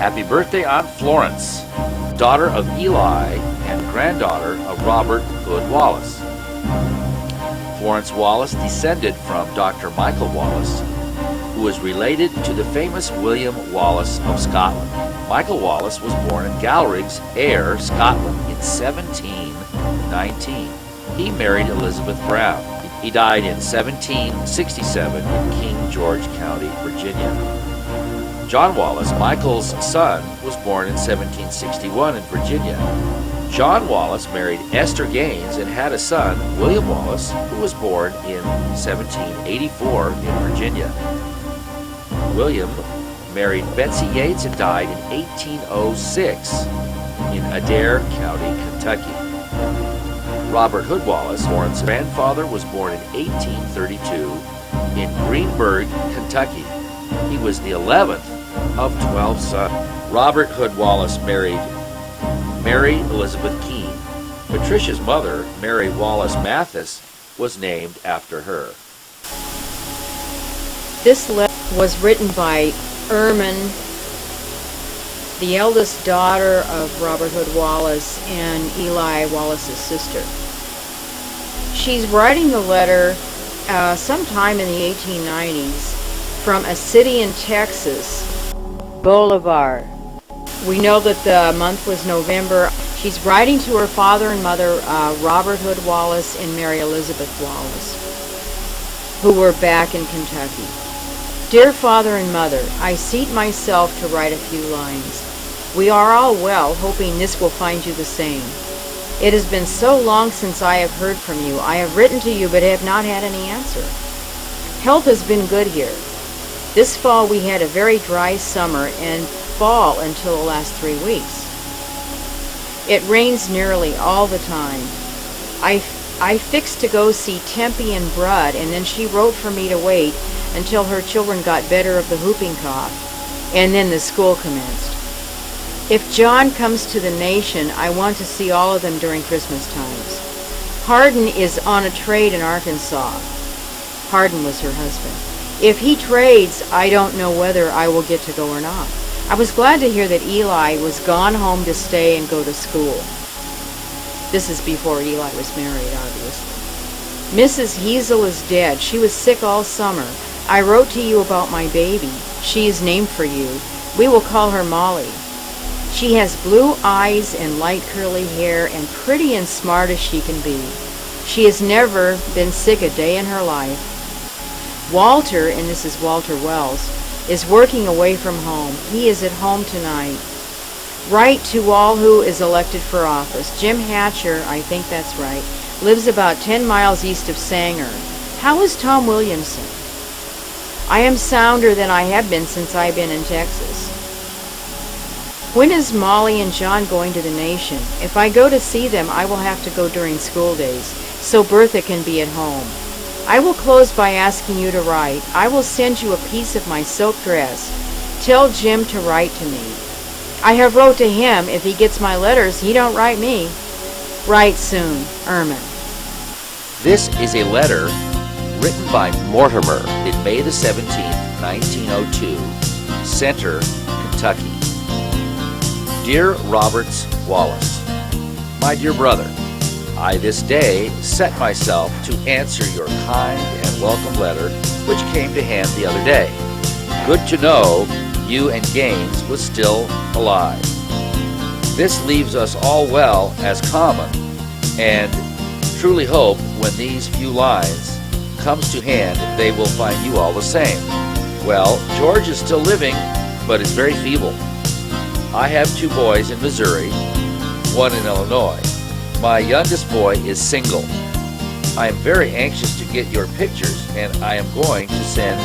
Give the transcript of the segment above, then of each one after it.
Happy birthday, Aunt Florence, daughter of Eli and granddaughter of Robert Hood Wallace. Florence Wallace descended from Dr. Michael Wallace, who was related to the famous William Wallace of Scotland. Michael Wallace was born in Gallrig's, Ayr, Scotland in 1719. He married Elizabeth Brown. He died in 1767 in King George County, Virginia. John Wallace, Michael's son, was born in 1761 in Virginia. John Wallace married Esther Gaines and had a son, William Wallace, who was born in 1784 in Virginia. William married Betsy Yates and died in 1806 in Adair County, Kentucky. Robert Hood Wallace, Florence's grandfather, was born in 1832 in Greenburgh, Kentucky. He was the 11th of 12 sons. Robert Hood Wallace married Mary Elizabeth Keene. Patricia's mother, Mary Wallace Mathis, was named after her. This letter was written by Ermine, the eldest daughter of Robert Hood Wallace and Eli Wallace's sister. She's writing the letter sometime in the 1890s from a city in Texas, Bolivar. We know that the month was November. She's writing to her father and mother, Robert Hood Wallace and Mary Elizabeth Wallace, who were back in Kentucky. Dear Father and Mother, I seat myself to write a few lines. We are all well, hoping this will find you the same. It has been so long since I have heard from you. I have written to you but have not had any answer. Health has been good here. This fall we had a very dry summer and fall until the last 3 weeks. It rains nearly all the time. I fixed to go see Tempe and Brud, and then she wrote for me to wait until her children got better of the whooping cough, and then the school commenced. If John comes to the nation, I want to see all of them during Christmas times. Hardin is on a trade in Arkansas. Hardin was her husband. If he trades, I don't know whether I will get to go or not. I was glad to hear that Eli was gone home to stay and go to school. This is before Eli was married, obviously. Mrs. Hazel is dead. She was sick all summer. I wrote to you about my baby. She is named for you. We will call her Molly. She has blue eyes and light curly hair and pretty and smart as she can be. She has never been sick a day in her life. Walter, and this is Walter Wells, is working away from home. He is at home tonight. Write to all who is elected for office. Jim Hatcher, I think that's right, lives about 10 miles east of Sanger. How is Tom Williamson? I am sounder than I have been since I've been in Texas. When is Molly and John going to the nation? If I go to see them, I will have to go during school days, so Bertha can be at home. I will close by asking you to write. I will send you a piece of my silk dress. Tell Jim to write to me. I have wrote to him. If he gets my letters, he don't write me. Write soon, Ermine. This is a letter written by Mortimer in May the 17th, 1902, Center, Kentucky. Dear Robert Wallace, my dear brother, I this day set myself to answer your kind and welcome letter which came to hand the other day. Good to know you and Gaines was still alive. This leaves us all well as common, and truly hope when these few lines comes to hand they will find you all the same. Well, George is still living, but is very feeble. I have 2 boys in Missouri, 1 in Illinois. My youngest boy is single. I am very anxious to get your pictures, and I am going to send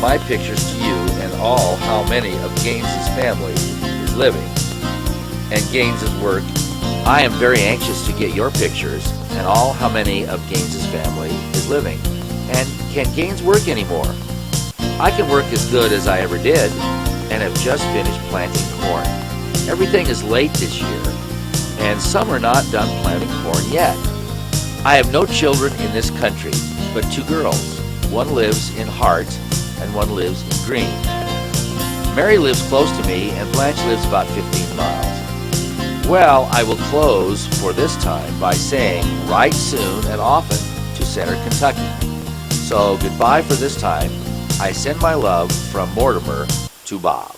my pictures to you and all how many of Gaines's family is living and Gaines's work. I am very anxious to get your pictures and all how many of Gaines's family is living. And can Gaines work anymore? I can work as good as I ever did and have just finished planting corn. Everything is late this year, and some are not done planting corn yet. I have no children in this country, but 2 girls. One lives in Hart, and one lives in Green. Mary lives close to me, and Blanche lives about 15 miles. Well, I will close for this time by saying write soon and often to Center, Kentucky. So goodbye for this time. I send my love from Mortimer to Bob.